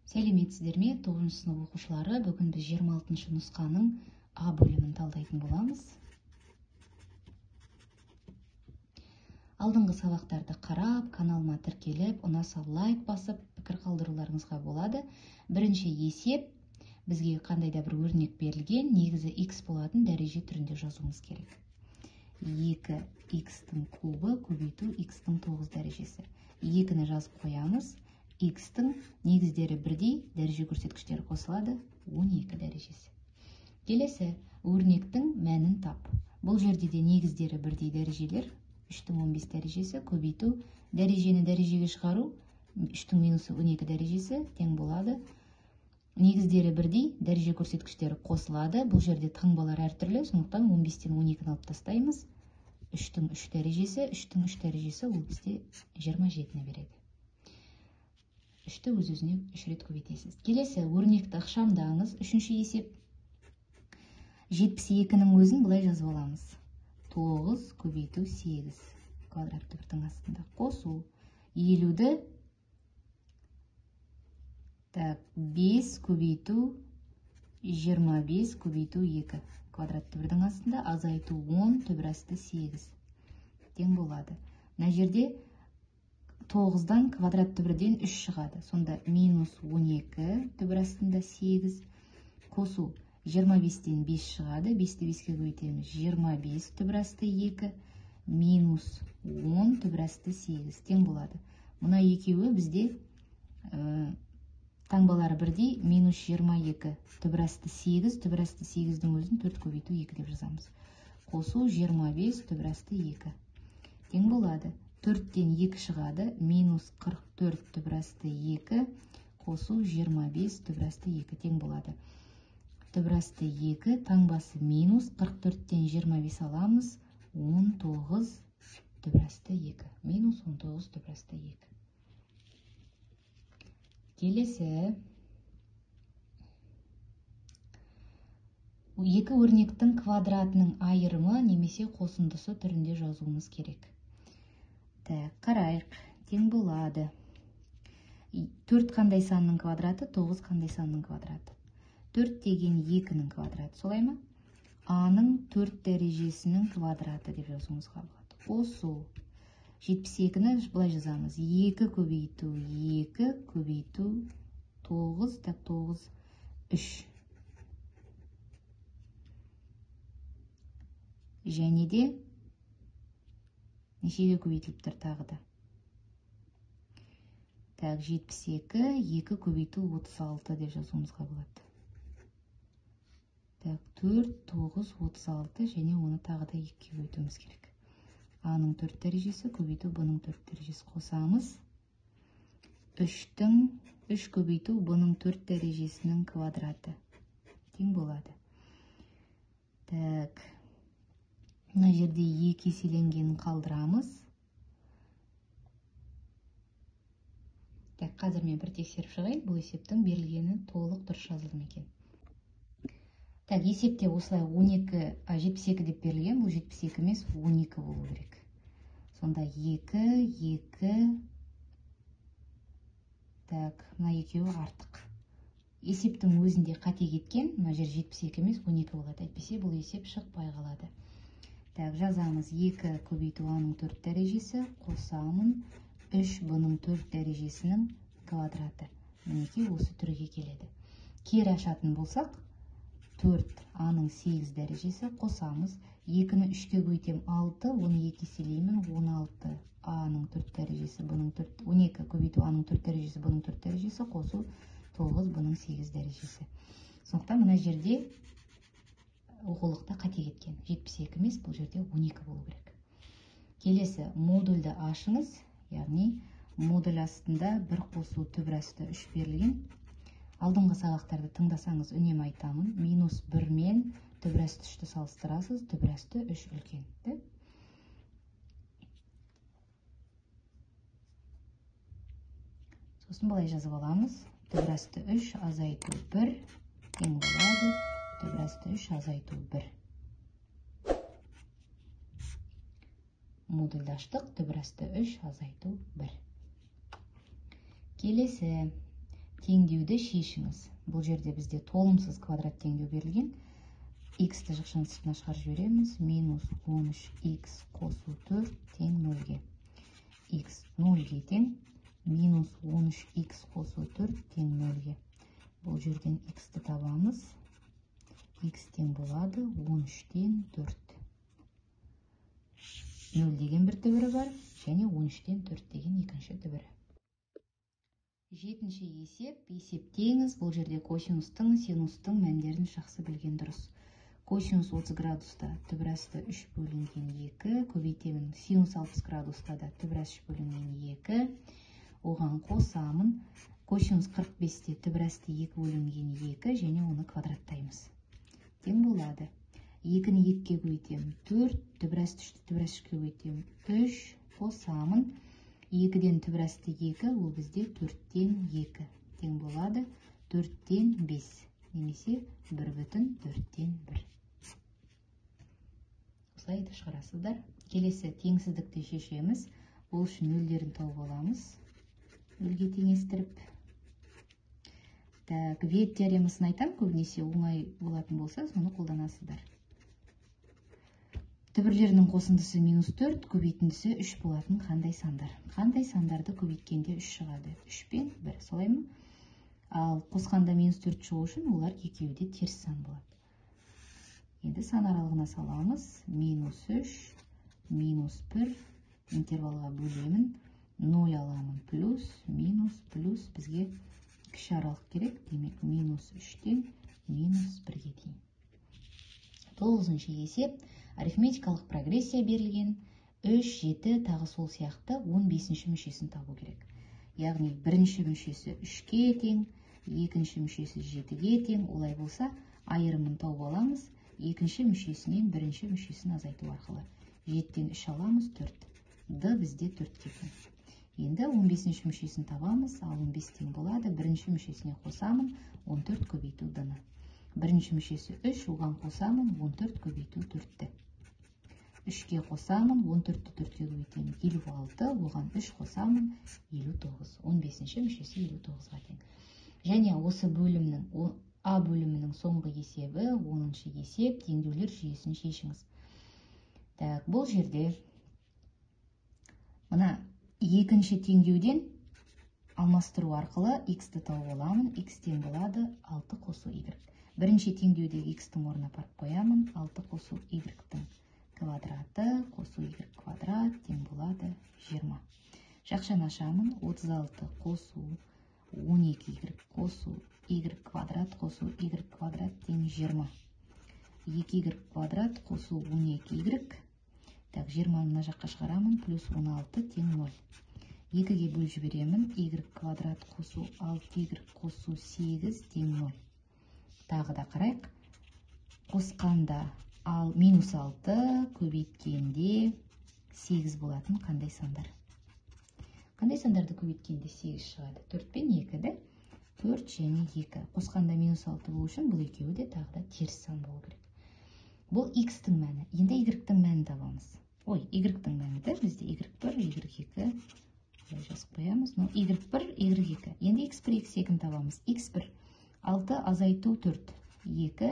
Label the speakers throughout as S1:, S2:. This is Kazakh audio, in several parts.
S1: Сәлеметсіздер ме, 9 сынып оқушылары? Бүгін біз 26 нұсқаның А бөлімін талдайтын боламыз. Алдыңғы сабақтарды қарап, каналыма тіркеліп, ұнаса лайк басып, пікір қалдыруларыңызға болады. Бірінші есеп, бізге қандай да бір өрнек берілген, негізі x болатын дәреже түрінде жазуымыз керек. 2x-тің кубы көбейту x-тің 9 дәрежесі. 2-ні жазып қоямыз. X-тің негіздері бірдей, дәреже көрсеткіштері қосылады, 12 дәрежесі. Келесі, өрнектің мәнін тап. Бұл жерде де негіздері бірдей дәрежелер, 3-тің 15 дәрежесі, көбейту, дәрежені дәрежеге шығару, 3-тің минусы 12 дәрежесі тең болады. Негіздері бірдей, дәреже көрсеткіштері қосылады. Бұл жерде таңбалар әртүрлі, сондықтан 15-тен 12-ні алып тастаймыз. 3-тің 3 дәрежесі, 3-тің 3 дәрежесі ол бізде 27-ні береді. 3-ті өз-өзіне 3 рет көбейтесіз. Келесі, өрнекті ықшамдаңыз. Үшінші есеп. 72-нің өзін былай жазып аламыз. 9 көбейту 8 квадратты бірдің астында. Қосу. 50-ді 5 көбейту 25 көбейту 2 квадратты бірдің астында. Азайту 10 төбірасты 8 тең болады. Мына жерде 9-дан квадратты бірден 3 шығады. Сонда минус 12 төбір астында 8. Қосу 25-тен 5 шығады. 5-ті 5-ке көбейтеміз. 25 төбір асты 2. Минус 10 төбір асты 8 тең болады. Мұна екеуі бізде таңбалары бірдей. Минус 22 төбір асты 8. Төбір асты 8-дің өзін 4 көбейту 2 деп жазамыз. Қосу 25 төбір асты 2 тең болады. 4-тен 2 шығады, минус 44 төбір асты 2, қосу 25 төбір асты 2 тең болады. Төбір асты 2, таңбасы минус 44-тен 25 аламыз, 19 төбір асты 2. Минус 19 төбір асты 2. Келесі, екі өрнектің квадратының айырымы немесе қосындысы түрінде жазуымыз керек. Қарайық, тең болады. 4 қандай санның квадраты, 9 қандай санның квадраты. 4 деген 2-нің квадраты, солай ма? А-ның 4 дәрежесінің квадраты деп жазуымызға болады. Қосу. 72-ні бұлай жазамыз. 2 көбейту 2 көбейту 9, 9, 3. Және де нешеге көбейтіліп тұр тағы да. 72, 2 көбейту 36 деп жазуымызға болады. 4, 9, 36 және оны тағы да 2-ге көбейтуіміз керек. А-ның 4 дәрежесі көбейту Б-ның 4 дәрежесі қосамыз. 3 көбейту Б-ның 4 дәрежесінің квадраты тең болады. Мына жерде 2 еселенгенін қалдырамыз. Қазір мен бір тексеріп шығайын, бұл есептің берілгені толық дұрыс жазылды ма екен. Есепте осылай 72 деп берілген, бұл 72 емес 12 болу керек. Сонда 2, 2, мына екеуі артық. Есептің өзінде қате кеткен, мына жер 72 емес 12 болады. Әйтпесе бұл есеп шықпай қалады. Жазамыз 2 көбейту А-ның 4 дәрежесі, қосамын 3 Б-ның 4 дәрежесінің квадраты. Мінекей осы түрге келеді. Кері ашатын болсақ, 4 А-ның 8 дәрежесі, қосамыз 2-ні 3-ке көбейтем 6, оны 2 еселеймін, 16 А-ның 4 дәрежесі, 12 көбейту А-ның 4 дәрежесі, Б-ның 4 дәрежесі, қосу 9 Б-ның 8 дәрежесі. Сондықтан мына жерде оқулықта қате кеткен. 72 емес, бұл жерде 12 болу керек. Келесі, модульді ашыңыз, яғни модуль астында 1 қосу төбір асты 3 берілген. Алдыңғы сабақтарды тыңдасаңыз үнемі айтамын. Минус 1 мен төбір асты 3-ті салыстырасыз, төбір асты 3 үлкен. Сосын былай жазып аламыз. Төбір асты 3 азайту 1 тең болады. Төбір асты 3 азайту 1. Модульді аштық, төбір асты 3 азайту 1. Келесі, теңдеуді шешіңіз. Бұл жерде бізде толымсыз квадрат теңдеу берілген. X-ті жықшаның сыртына шығарып жібереміз. Минус 13x қосу 4 тең 0-ге. X 0-ге тең. Минус 13x қосу 4 тең 0-ге. Бұл жерден x-ті табамыз. X тең болады 13-тен 4. 0 деген бір түбірі бар, және 13-тен 4 деген екінші түбірі. Жетінші есеп, есептеңіз. Бұл жерде косинустың, синустың мәндерін жақсы білген дұрыс. Косинус 30 градуста түбір асты 3 бөлінген 2, көбейтемін. Синус 60 градуста да түбір асты 3 бөлінген 2. Оған қосамын. Косинус 45-те түбір асты 2 бөлінген 2, және оны квадраттаймыз. Тең болады. 2-ні 2-ке көбейтемін. 4, түбір асты 3-ті түбір асты 3-ке көбейтемін. 3, қосамын. 2-ден түбір асты 2, ол бізде 4-тен 2. Тең болады 4-тен 5, немесе 1,4-тен 1. Осылай шығарасыздар. Келесі теңсіздікті шешеміз. Бұл үшін нөлдерін тауып аламыз. Нөлге теңестіріп. Вейт теоремасын айтам, көбінесе оңай болатын болса, соны қолданасыздар. Түбірлерінің қосындысы минус 4, көбейтіндісі 3 болатын қандай сандар? Қандай сандарды көбейткенде 3 шығады? 3 пен 1, солай ма? Ал қосқанда минус 4 шығу үшін олар екеуі де теріс сан болады. Енді сан аралығына саламыз. Минус 3, минус 1, интервалға бөлемін. 0 аламын. Плюс, минус, плюс. Бізге кіші аралық керек. Демек, минус 3-тен минус 1-ге дейін. 9-шы есеп. Арифметикалық прогрессия берілген. 3, 7 тағы сол сияқты 15-ші мүшесін табу керек. Яғни бірінші мүшесі 3-ке тең, екінші мүшесі 7-ге тең. Олай болса, айырымын тауып аламыз. Екінші мүшесінен бірінші мүшесін азайту арқылы. 7-тен 3 аламыз, 4. Д бізде 4-ке тең. Енді 15-ші мүшесін табамыз, ал 15 тең болады. Бірінші мүшесіне қосамын, 14 көбейту Д-ны. Бірінші мүшесі 3, оған қосамын, 14 көбейту 4-ті. 3-ке қосамын, 14-ті 4-ке көбейтемін, 56, оған 3 қосамын, 59. 15-ші мүшесі 59-ға тең. Және осы бөлімнің, А бөлімінің соңғы есебі, 10-шы есеп, теңдеулер жүйесін шешіңіз. Бұл жерде мына екінші теңдеуден алмастыру арқылы x-ті тауып аламын. X тең болады 6 қосу y. Бірінші теңдеудегі x-тің орнына апарып қоямын. 6 қосу y-тің квадраты қосу y квадрат тең болады 20. Жақшаны ашамын. 36 қосу 12y қосу y квадрат қосу y квадрат тең 20. 2y квадрат қосу 12y. 20-ны мына жаққа шығарамын, плюс 16 тең 0. 2-ге бөліп жіберемін, y квадрат қосу 6y қосу 8 тең 0. Тағы да қарайық. Қосқанда минус 6, көбейткенде 8 болатын қандай сандар? Қандай сандарды көбейткенде 8 шығады? 4 пен 2, да? 4 және 2. Қосқанда минус 6 болу үшін бұл екеуі де тағы да теріс сан болу керек. Бұл x-тің мәні. Енді y-тің мәнін табамыз. Ой, y-тің мәні де бізде y1, y2. Жазып қоямыз. y1, y2. Енді x1, x2-ні табамыз. x1 6 азайту 4. 2,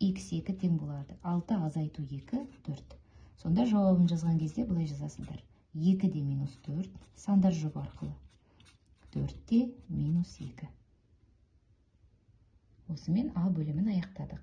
S1: x2 тең болады. 6 азайту 2, 4. Сонда жауабын жазған кезде бұлай жазасыздар. 2-де минус 4, сандар жұбы арқылы. 4-де минус 2. Осымен А бөлімін аяқтадық.